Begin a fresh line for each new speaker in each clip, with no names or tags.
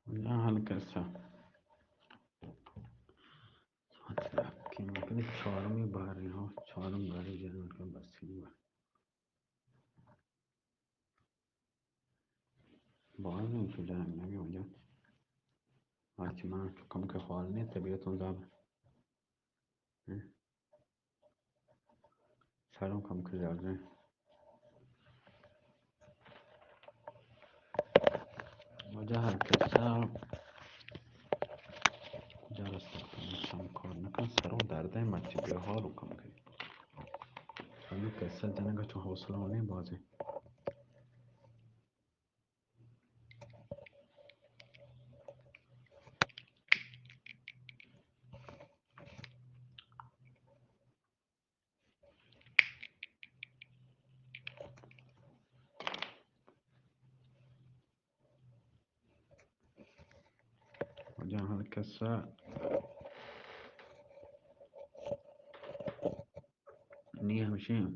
هلکسه که میکنه چهارمی باری ها چهارم باری جنون که بسیاری باز نمیشه جنگ نمیاد هرچی من کم که حال نیست طبیعتون زبر سرم کم که زبره وجه هلکسه جلس کم کار نکن سرم درده مچی به حالو کم کنی همین کسل جنگه چون حوصله نیم بازی وجه هلکسه نی همیشه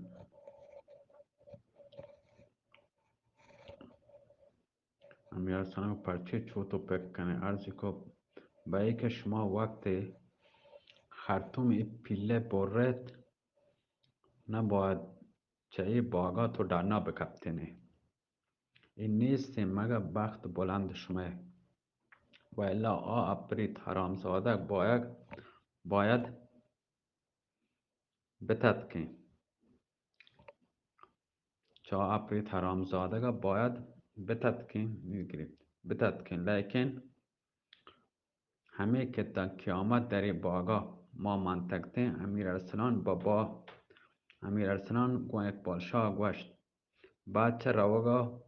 امیر سلام پرچه چوتو پک کنه ارزی که به که شما وقت خرطوم پیله برد نباید چه باگا تو دانا بکپتنه این نیست مگه بخت بلند شما و الا اپریت حرامزاده باید بتد که چا اپریت حرامزاده باید بتد که بتد که لیکن همه که تا قیامت در باگا ما منطقه امیر ارسلان با امیر ارسلان گو اقبال شاه گوشت بچه روگا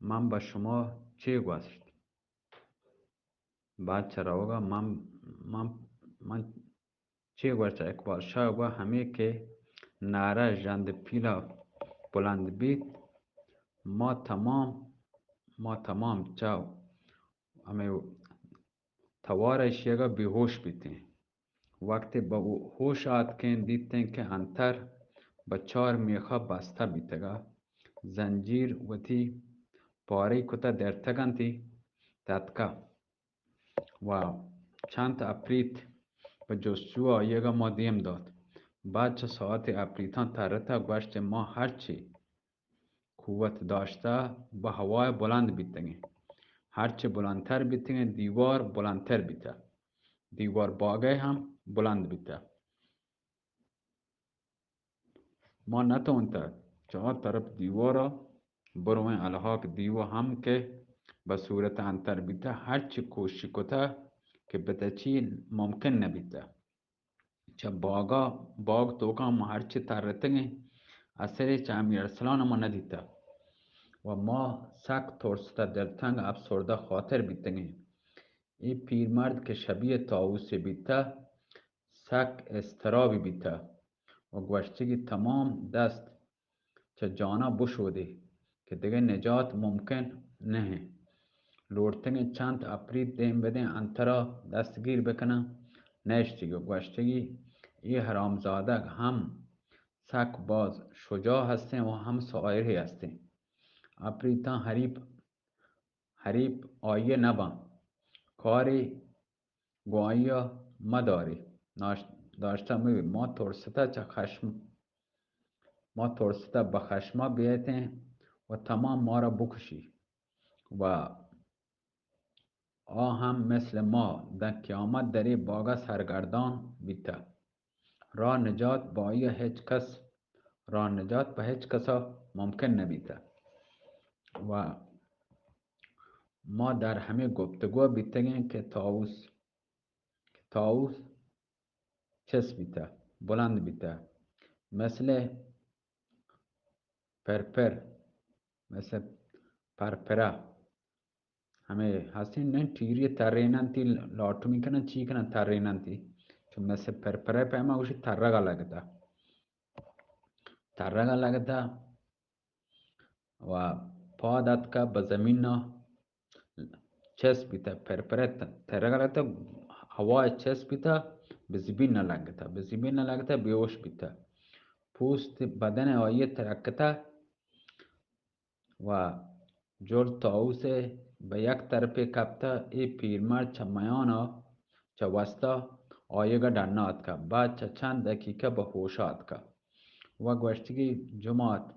من به شما چی گوشت بچه روگا من چی گوشت اقبال شاه گو همه که نعره جند پیلا بلند بید ما تمام چاو همه توارش یگا بیهوش بیتیم وقتی با هوش آتکن دیدن که انتر با 4 میخا بسته بیتگا زنجیر وتی پاره کتا در تگنتی تدکا و چند تا اپریت به جستجو یگا ما دیم داد بعد چه ساعت اپریتان ترتا گوشت ما هرچی قوت داشته با هوای بلند بیتگیم هرچی بلندتر بیتگیم دیوار بلندتر بیته دیوار باگه هم بلند بیته ما نتونتا 4 طرف دیوارا بروین الها که دیو هم که به صورت انتر بیته هرچی کوشی کتا که بته چی ممکن نبیته چه باگ توکا ما هرچی ترتنگی اثری چه امیر ارسلان ما ندیده و ما سک ترسته دلتنگ افسرده خاطر بیتنگی این پیرمرد که شبیه طاووس بیته سک استرابی بیته و گوشتگی تمام دست چه جانا بشودی که دیگه نجات ممکن نه لورتن چند اپریت دیم بده انترا دستگیر بکنن نشتگی و گوشتگی ای حرامزاده هم سک باز شجاع هستن و هم سایری هستن اپریتان حریب آیه نبان کاری گوایا مداری داشته میبین ما ترسته به خشما بیایتیم و تمام ما را بکشی و هم مثل ما در قیامت در این باغ سرگردان بیته راه نجات به هیچ کسا ممکن نبیته و ما در همه گفتگو بیتگیم که طاووس چس بیته بلند بیته مثل پرپر مثل پرپره همه هستین نه تیری تریننتی لاتو میکنن چی کنن تریننتی چون مثل پرپره پیما اوشی ترگا لگتا و پا داد که به زمین چسبیده پرپره ترگا لگتا هوای چسبیده به زمین نلگتا بیوش بیده پوست بدن آیه ترکتا و جور طاووس به یک طرف کپته ای پیرمرد چه میانا چه وستا آیگه دنات که بعد چه چند دقیقه به هوشات که و گوشتگی جماعت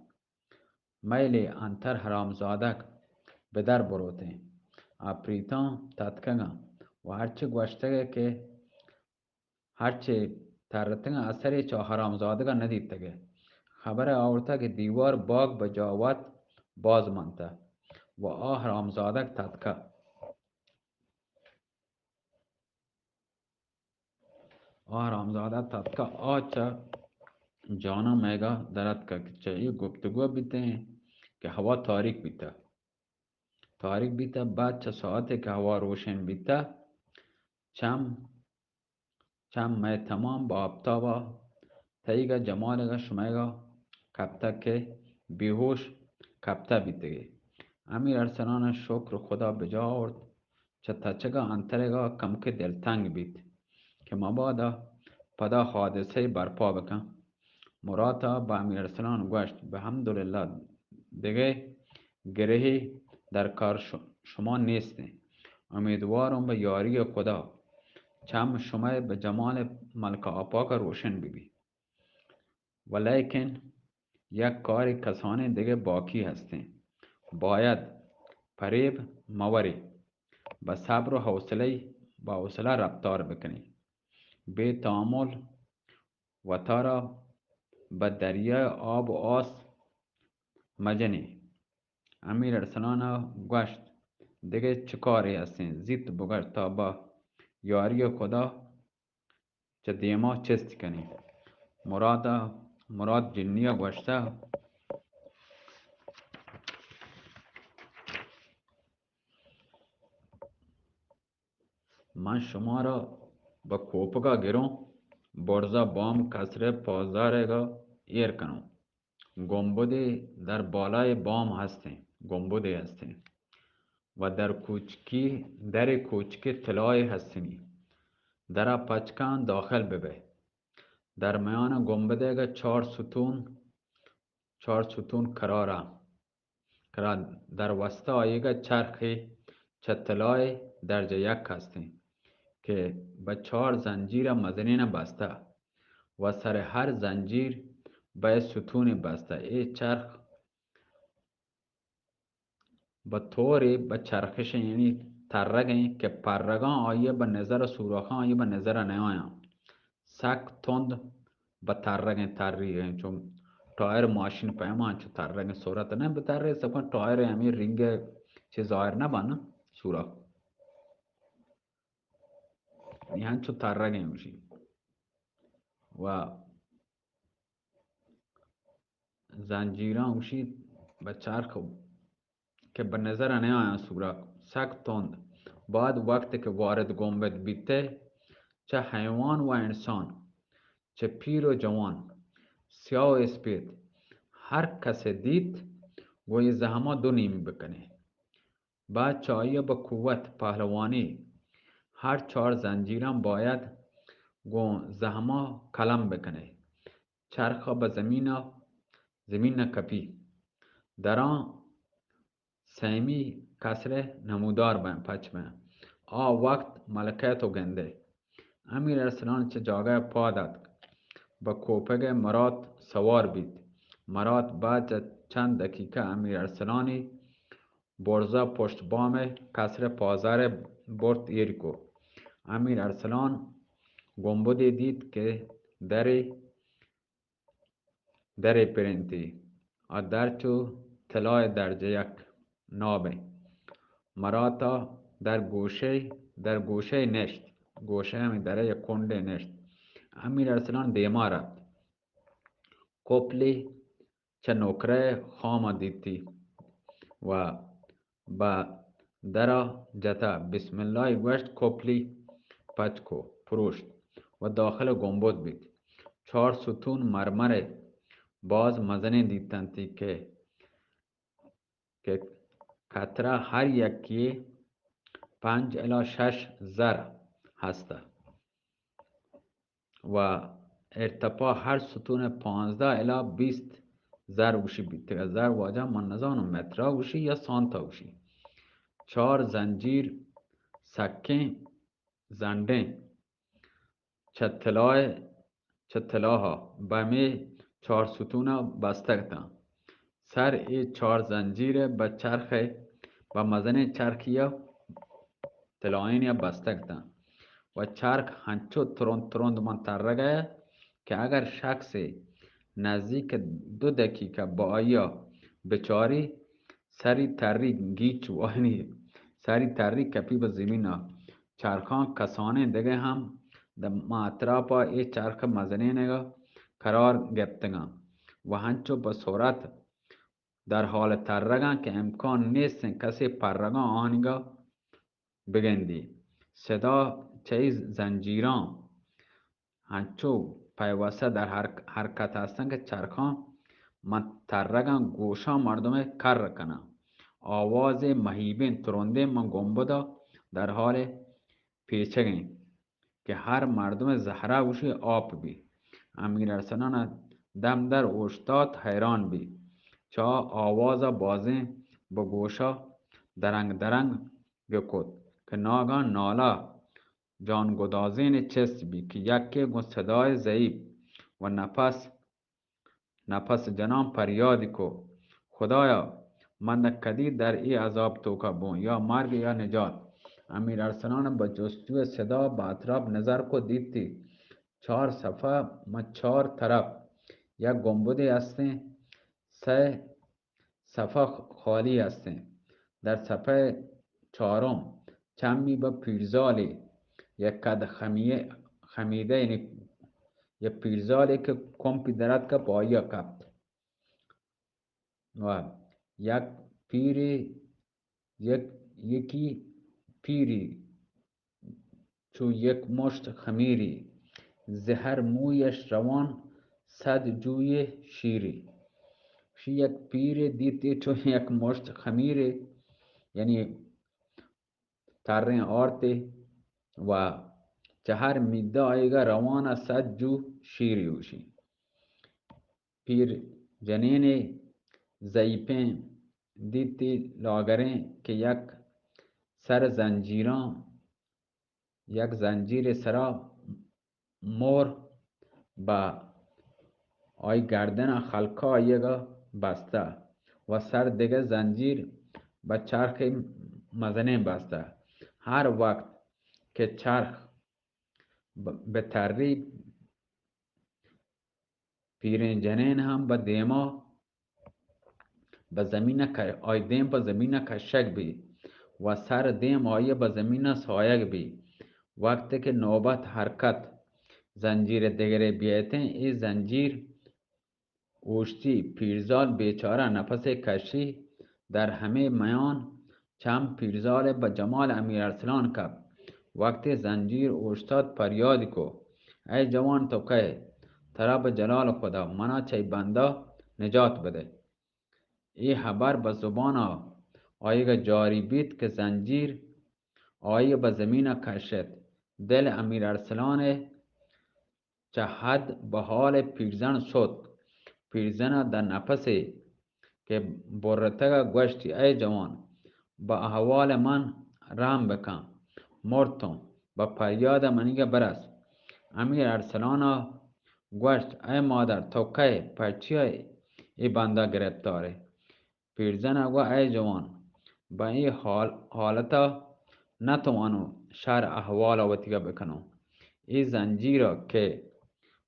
میلی انتر حرامزادک به در بروته اپریتان تاتکنه و هرچی گوشتگه که هرچی ترتنگ اثری چه حرامزادگه ندیدتگه خبر آورده که دیوار باگ به جاوت باز منته و حرامزادک تاتکه حرامزاده تاتکه چه جانا میگه درد که چه گفتگو بیته که هوا تاریک بیته بعد چه ساعتی که هوا روشن بیته چم می تمام با آفتابا تایگه جمالگه شمیگه کپته که بیهوش کپته بیتگی امیر ارسلان شکر خدا بجا آورد چه تچگه انترگه کم که دلتنگ بیت که مبادا پدا حادثه برپا بکن مراتا با امیر ارسلان گوشت به حمدلله دیگه گرهی در کار شما نیستی امیدوارم به یاری خدا چم شما به جمال ملک آپاک روشن ببی ولیکن یک کاری کسانی دیگه باقی هستی باید فریب موری به صبر و حوصله رفتار بکنی بی تامل و تارا به دریای آب و آس مجنی امیر ارسلان گوشت دیگه چه کاری هستین زیت بگشت تا با یاری خدا چه دیما چست کنی مراد جنیه گوشته من شما را به کوپگا گیرم برزا بام کسر پازدارگا ایر کنم گنبدی در بالای بام هستیم گنبدی هستیم و در کوچکی طلای هستینی در پچکان داخل ببه در میان گنبدگا چهار ستون کرا در وسط آیگه چرخی چه طلای درجه یک هستیم که به 4 زنجیر مزنین بسته و سر هر زنجیر به ستون بسته ای چرخ به طوری به چرخش یعنی ترگی که پرگان آیه به نظر سوراخان آیه به نظر نیایم سک تند به ترگی تریه چون تایر ماشین پیمان چو ترگی صورت نه به تره سپن تایر همی رینگ چه ظاهر نبانه سوراخ یعنی چو ترگی میشی و زنجیران اوشی به چرخ که به نظر نیاین سوراخ سک تند بعد وقتی که وارد گنبد بیته چه حیوان و انسان چه پیر و جوان سیاه و سپید هر کس دید گوی زحمه دو نیم بکنه بعد چایه به قوت پهلوانی هر 4 زنجیرم باید گو زحمه کلم بکنه چرخه به زمین کپی در آن سیمی کسر نمودار پچ بین وقت ملکیت و گنده امیر ارسلان چه جاگه پا داد به کوپگ مرات سوار بید مرات بعد چند دقیقه امیر ارسلانی برزا پشت بام کسر پازار برد ایرکو امیر ارسلان گنبدی دید که دری پرنتی درچو طلای درجه یک نابه مراتا در گوشه نشت گوشه همی دره کنده نشت امیر ارسلان دیما رفت کپلی چه نوکره خام دیتی و با درا جتا بسم الله گوشت کپلی پچکو پروشت و داخل گنبد بید 4 ستون مرمر باز مزنه دیدنتی که کتره هر یکی 5 الی 6 زر هسته و ارتفاع هر ستون 15 الی 20 زر وشی بیت زر واجه من نزانم مترا وشی یا سانتا وشی 4 زنجیر سکه زنده چطلاها بمی 4 ستون بستگتا سر ای 4 زنجیر به چرخ و مزن چرخیا تلاین بستگتا و چرخ هنچو ترند منطرگه که اگر شخص نزدیک 2 دقیقه با آیا بچاری سری تری گیچ و سری تری کپی به زمین چرخان کسانه دیگه هم در اطراف ای چرخ مزنینه قرار گرفتگان و هنچو به صورت در حال ترگان که امکان نیست کسی پرگان آنگا بگندی صدا چیز زنجیران هنچو پیوسته در حرکت هستند که چرخان مترگان گوشان مردم کر کنن آواز مهیبین ترنده من گنبدا در حال پیچگین که هر مردم زهره وشی آب بی امیر ارسلان دم در اوشتاد حیران بی چا آواز بازی با گوشا درنگ گکد که ناگان نالا جانگدازین چست بی که یکی گو صدای ضعیف و نفس جنان پریادی کو خدایا من کدی در ای عذاب توکا بون یا مرگ یا نجات امیر ارسلان با جستجو صدا به اطراف نظر کو دیدی 4 صفحه و 4 طرف یک گنبدی هستی 3 صفحه خالی هستی در صفحه 4م چمی به پیرزالی یک کد خمیده یعنی یک پیرزالی که کمپی درد که پایا کپت و یک پیری یکی پیری چو یک مشت خمیری زهر مویش روان 100 جوی شیری یک پیری دیدی چو یک مشت خمیری یعنی ترین آرتی و چهر میده آیگا روان 100 جو شیری وشی پیر جنین ضعیفین دیدی لاغرین که یک سر زنجیران یک زنجیر سرا مور با آی گردن خلقا آیگا بسته و سر دیگه زنجیر با چرخ مزنین بسته هر وقت که چرخ به تریب پیرین جنین هم به دیما به زمین آی دیم به زمین کشک بی و سر دیم آیه به زمین سایگ بی وقتی که نوبت حرکت زنجیر دیگری بیایتن ای زنجیر اوشتی پیرزال بیچاره نفس کشی در همه میان چم پیرزال به جمال امیر ارسلان کب وقتی زنجیر اوشتاد پریادی کو ای جوان تو که ترا به جلال خدا منا چی بنده نجات بده ای خبر به زبان آیگا جاری بید که زنجیر آیه به زمین کشید دل امیر ارسلان چه حد به حال پیرزن شد پیرزن در نفسی که برتگا گوشتی ای جوان با احوال من رحم بکن مرتم با پریاد منیگه برس امیر ارسلان گوشت ای مادر تو که پرچی ای بنده گرفتاره پیرزن گو ای جوان با این حالتا نتوانو شهر احوال وطیگه بکنو این زنجیر که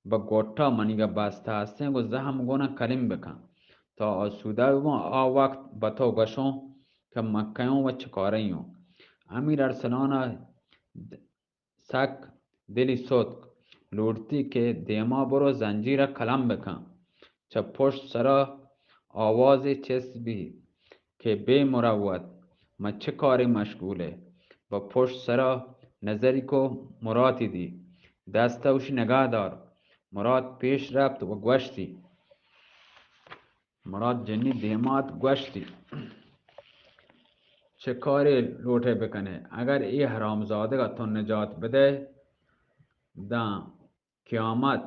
با گوتا منیگه بسته هستن گو زهم گونه کلیم بکن تا آسوده بمون آ وقت با تو گشون که مکیون و چکاریون امیر ارسلان سک دلی سود لورتی که دیما برو زنجیر کلم بکن چه پشت سرا آواز چست بی که بی مروت ما چه کاری مشغوله با پشت سرا نظری کو مراتی دی دستوش نگاه دار مراد پیش رفت و گوشتی مراد جنی دیمات گوشتی چه کاری لوٹه بکنه اگر ای حرامزاده کا تو نجات بده دا قیامت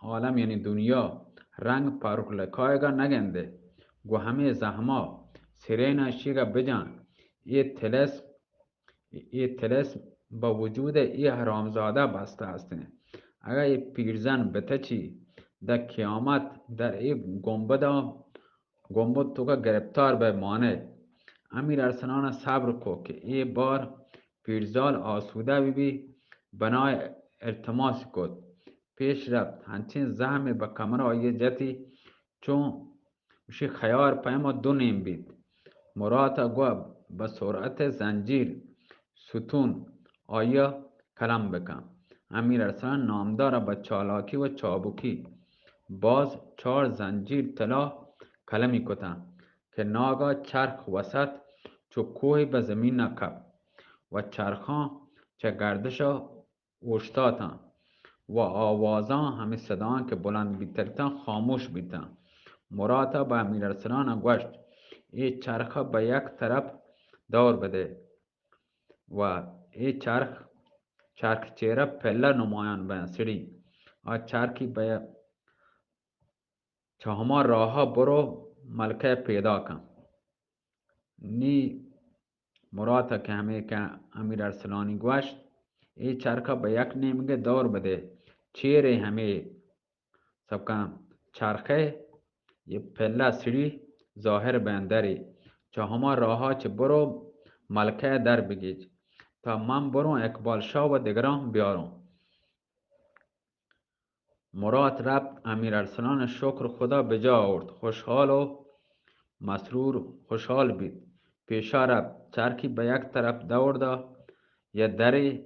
عالم یعنی دنیا رنگ پارک لکایگا نگنده گو همه زحما سیرین شیگا بجان. ای تلس با وجود ای حرامزاده بسته هستند. اگر ای پیرزن بتچی در قیامت در ای گنبد تو کا گرفتار بمانه. امیر ارسلان صبر کو که ای بار پیرزال آسوده بی بنای التماس کد. پیش رفت هنچین زحم به کمر آیه جتی چون وشی خیار پیما دو نیم بید. مراد گو به سرعت زنجیر ستون آیا کلم بکن. امیر ارسلان نامدار به چالاکی و چابکی باز 4 زنجیر طلا کلمی کتن که ناگاه چرخ وسط چو کوهی به زمین نکب و چرخان چه گردشا اوشتاتن و آوازان همه صدایان که بلند بیترتن خاموش بیتن. مراد به امیر ارسلان گوشت ای چرخه به یک طرف دور بده و ای چرخ چهره پله نمایان بین سری. چرخی به چهما راها برو ملکه پیدا کن. نی مراد که همه که امیر ارسلانی گوشت ای چرخه به یک نیمگه دور بده چیره همه سبکن چرخه یه پله سری ظاهر بندری چهما راها چه برو ملکه در بگیج تا من برو اقبال شاه و دیگران بیارم. مراد رفت امیر ارسلان شکر خدا به جا آورد. خوشحال و مسرور خوشحال بید. پیشا رفت چرخی به یک طرف دور دا یه دری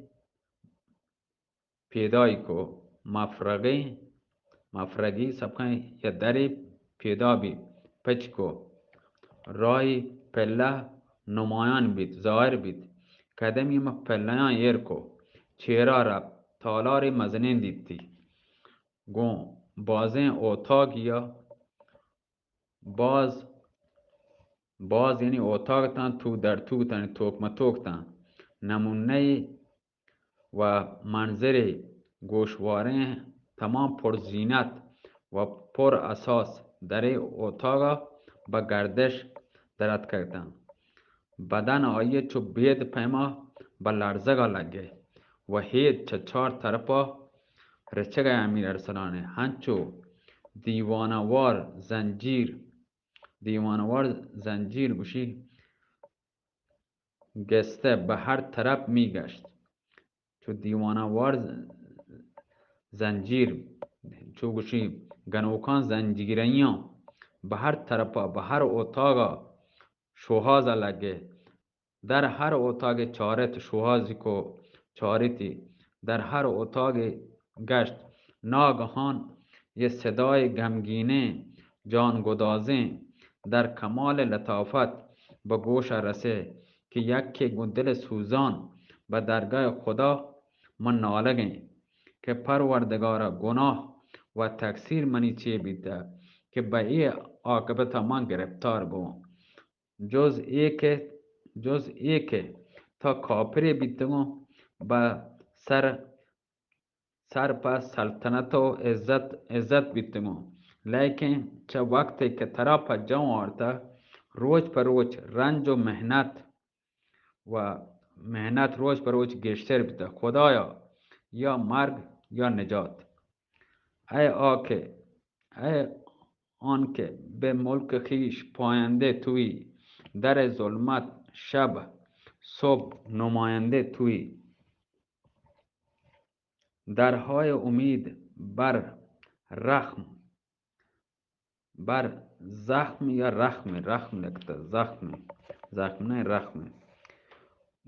پیدایی کو مفرگی سبکن یه دری پیدا بید پچ کو راهی پله نمایان بید ظاهر بید. قدمی ما پلهان یر کو چهره رفت تالاری مزنین دیدی گون بازین اتاق یا باز یعنی اتاق تن تو در تو تن توک تن نمونه و منظر گوشواره تمام پر زینت و پر اساس در اتاق به گردش درد کردن. بدن آیه چو بید پیما به لرزگا لگه و هید چه 4 طرفا رچگه امیر ارسلانه هنچو دیوانوار زنجیر گوشی گسته به هر طرف میگشت. چو دیوانوار زنجیر چو گوشی گنوکان زنجیریان به هر طرفا به هر اتاقا شوهاز لگه در هر اتاق چارت شوهازی کو چارتی در هر اتاق گشت. ناگهان یه صدای غمگینه جانگدازه در کمال لطافت به گوش رسه که یک دل سوزان به درگاه خدا من نالگه که پروردگارا گناه و تقصیر منی چه بیده که به ای عاقبت من گرفتار بوم جز ای که تا کافر بیتگم به سر پس سلطنت و عزت بیتگم. لیکن چه وقتی که ترا پا جان آرتا روز پر روز رنج و مهنت روز پر روز گشتر بیده. خدایا یا مرگ یا نجات. ای آنکه به ملک خیش پاینده توی در ظلمت شب صبح نماینده توی درهای امید بر زخم یا رخم لگتا زخم نه رخم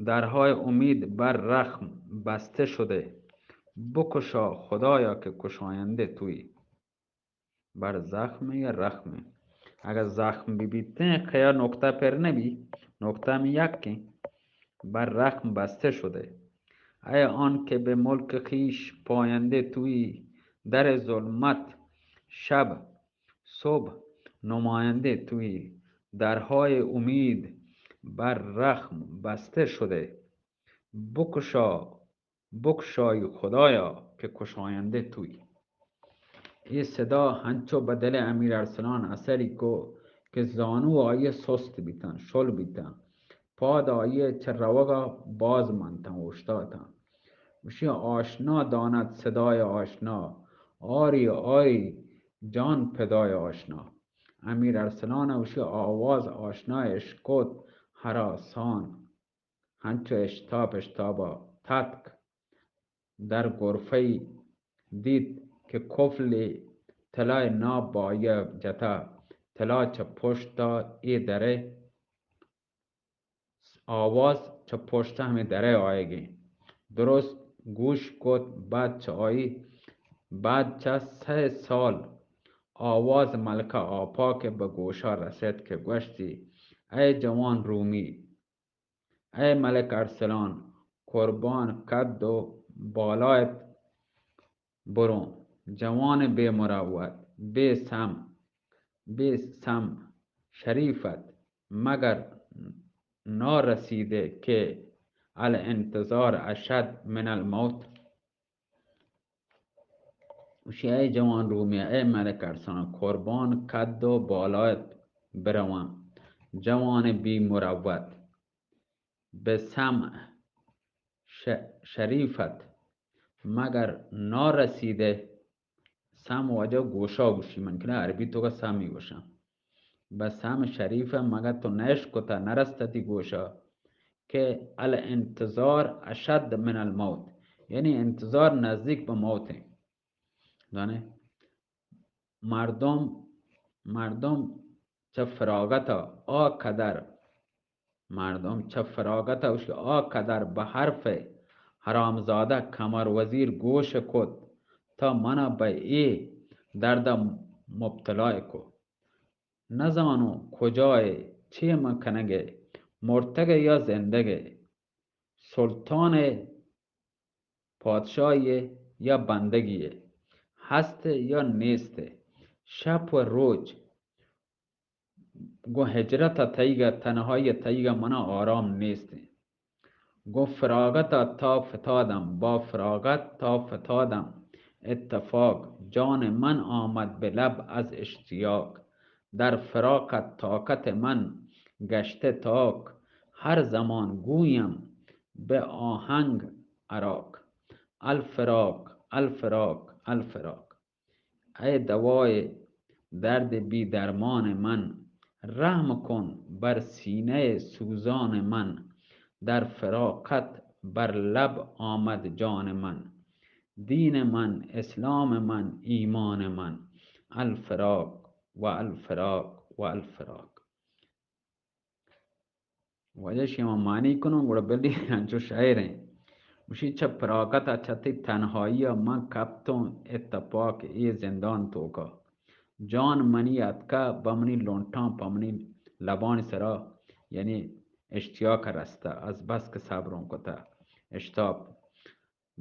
درهای امید بر رخم بسته شده بکشا خدایا که کشاینده توی. بر زخم یا رخم اگر زخم بیبیته خیا نکته پر نبی نکته می یکی بر رخم بسته شده. ای آن که به ملک خیش پاینده توی در ظلمت شب صبح نماینده توی درهای امید بر رخم بسته شده بکشای خدایا که کشاینده توی. این صدا هنچو به دل امیر ارسلان اثری کو که زانو آیه سست بیتن شل بیتن پاد آیه چه روگا باز منتن اوشتاتن وشی آشنا داند صدای آشنا آری آری جان پدای آشنا امیر ارسلان وشی آواز آشنا اشکت هراسان هنچو اشتابا تتک در غرفه دید که کفل طلای ناب بایه جتا طلا چه پشت ای دره آواز چه پشت همه دره آیگی درست گوش کد بعد چه آیی بعد چه 3 سال آواز ملکه آپا که به گوشا رسید که گوشتی ای جوان رومی ای ملک ارسلان قربان قد و بالایت برو جوان بی مروت بی سم شریفت مگر نارسیده که الانتظار اشد من الموت وشی ای جوان رومی ای ملک ارسلان قربان قد و بالایت بروم جوان بی مروت به سمع شریفت مگر نارسیده سم واجه گوشا گوشی من کنه عربی تو کا سمی گوشم به سم شریف مگر تو نشکتا نرستتی گوشا که الانتظار اشد من الموت یعنی انتظار نزدیک به موته دانه مردم چه فراغتا مردم چه فراغتا وش قدر به حرف حرامزاده کمر وزیر گوش کد تا منا به ای درد مبتلای کو نزانو کجای چه مکنگه مرتگه یا زندگه سلطان پادشاهی یا بندگیه هست یا نیسته شب و روز گو هجرت تایگه تنهای تایگه منا آرام نیسته گو فراغت تا فتادم با فراغت تا فتادم اتفاق جان من آمد به لب از اشتیاق در فراقت طاقت من گشته تاک هر زمان گویم به آهنگ عراق الفراق الفراق الفراق ای دوای درد بی درمان من رحم کن بر سینه سوزان من در فراقت بر لب آمد جان من دین من اسلام من ایمان من الفراق و الفراق و الفراق وجه شما معنی کنم گوڑا بلی انچو شاعر ہیں مشی چه فراغت چتی تنهایی من کپتون اتفاق ای زندان توکا جان منی اتکا بمنی لونٹان پمنی لبان سرا یعنی اشتیاق رسته از بس که صبرون کتا اشتاب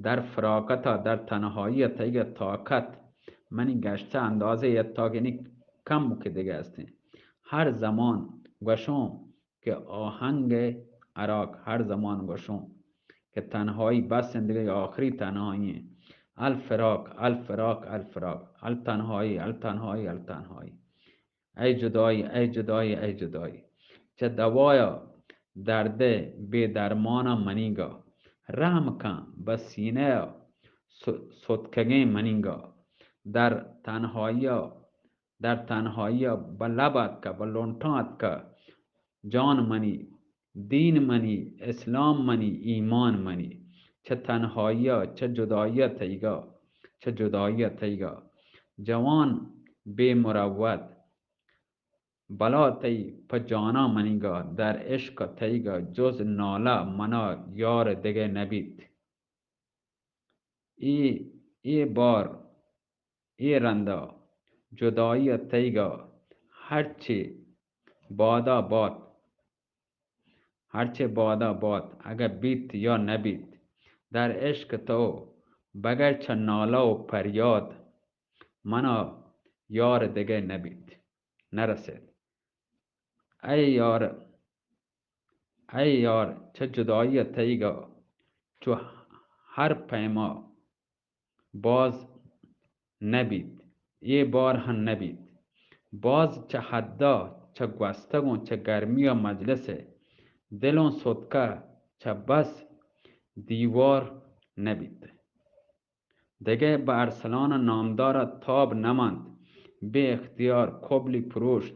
در فراغت در تنهایی تایگ طاقت منی گشته اندازه یتاق یعنی کم که دیگه هستی هر زمان گوشم که آهنگ عراق هر زمان گوشم که تنهایی بس زندگی آخری تنهایی الفراق الفراق الفراق التنهایی التنهایی التنهایی ای جدایی ای جدایی ای جدایی چه دوایا درده بی درمانا منیگا رحم کن به سینه صدکگی منیگا در تنهایی به لبت که به لونتات که جان منی دین منی اسلام منی ایمان منی چه تنهایی چه جدایی تیگا چه جدایی تیگا جوان بی مروت بلا تی پا جانا منیگا در عشق تیگا جز نالا منا یار دگه نبید ای بار ای رندا جدایی تیگا هرچی بادا باد اگر بیت یا نبیت در عشق تو بگر چه نالا و پریاد منا یار دگه نبید نرسید ای یار چه جدایی تیگا چو هر پیما باز نبید یه بار هم نبید باز چه حدا چه گوستگون چه گرمی و مجلسه دلون صدکه چه بس دیوار نبید. دیگه به ارسلان نامدار تاب نماند، به اختیار کبلی پروشت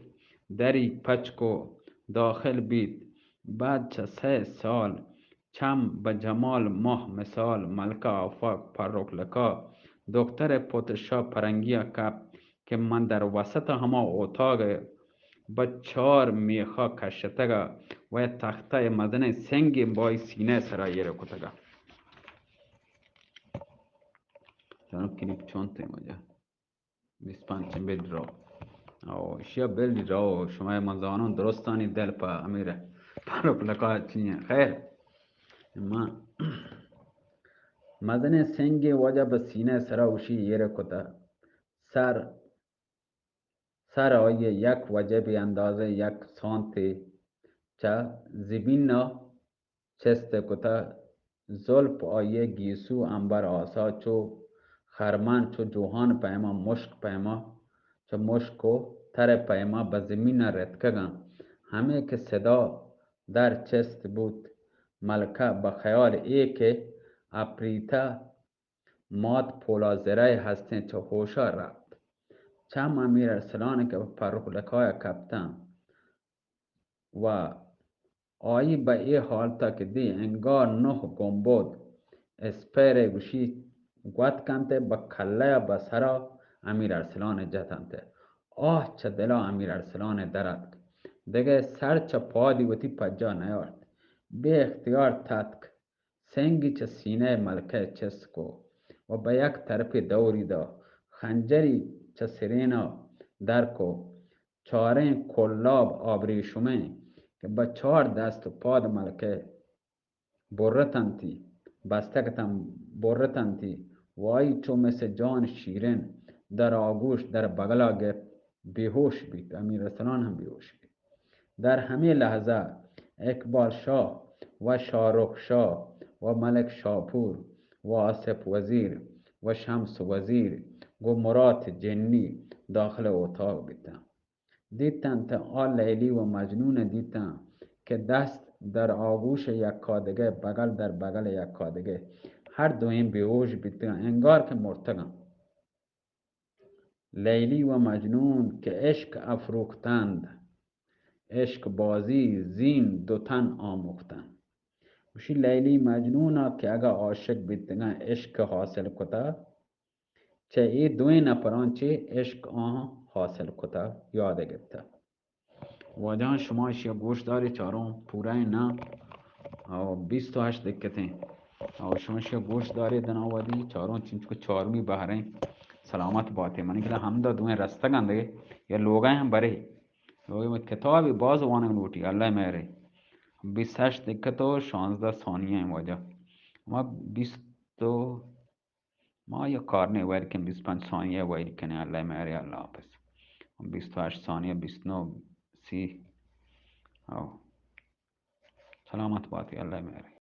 دری پچک و داخل بید. بعد چه 3 سال چم به جمال ماه مثال، ملکه آفاق پرک لکا دکتر پوتشا پرنگی کپ که من در وسط همه اتاق به 4 میخا کشتگا و تخته مدن سنگ بای سینه سرایه کتگا. جانب کلیپ چون تیماجا 25 بلی رو او شیا بلی رو شما منزانون درستانی دل پا امیره پروک لکا چینه خیر ما مدن سنگ وجه به سینه سراوشی یره کتا سر آیه یک وجه به اندازه 1 سانتی چه زبین چسته کتا زلپ آیه گیسو انبر آسا چو خرمن چو جوهان پیما مشک پیما چو مشک و تر پیما به زمین رتکگن همه که صدا در چست بود. ملکه به خیال ای که اپریتا مات پولا زره هستن چو هوشا رفت. چم امیر ارسلانی که پرخلکای کپتن و آیی به ای حالتا که دی انگار 9 گنبد اسپر گوشی گوت کنته با کله به سرا امیر ارسلان جتنته. آه چه دلا امیر ارسلان درد دیگه سر چه پادی وتی پجا نیارد. به اختیار تتک سنگی چه سینه ملکه چسکو و به یک طرف دوری دا خنجری چه سرینا درکو چارین کلاب آبریشمه که با 4 دست و پاد ملکه برتنتی بستکتم برتنتی وای چو مثل جان شیرین در آگوش در بغلا گرفت بیهوش بید. امیر ارسلان هم بیهوش بید. در همه لحظه اقبال شاه و شارخ شاه و ملک شاپور و آصف وزیر و شمس وزیر و مرات جنی داخل اتاق بیدن. دیدن تا آن لیلی و مجنون دیدن که دست در آغوش یکادیگه بغل در بغل یکادیگه هر دویم بیهوش بیدن انگار که مرتگن. لیلی و مجنون که عشق افروختند عشق بازی زین 2 تن آموختند. وشی لیلی مجنونا که اگه عاشق بیدن عشق حاصل کتا چه ای 2 نفران چه عشق حاصل کتا یاد گرفته. واجان شما اشیا گوش داری چارم پوره نه او 28 دقیقه او شما اشیا گوش داری دنا ودی چارم چنچو چارمی بهرین سلامت باتی منی که همدا دوین رسته گنده یا لوگای هم بره لوگای مت کتابی باز وانم لوٹی الله میره 28 دقیقه و 16 ثانیه این واجه ما 20 ما یا کار نه ویر کن 25 ثانیه ویر کنه الله میره الله حافظ 28 ثانیه 29 30 او سلامت باتی الله میره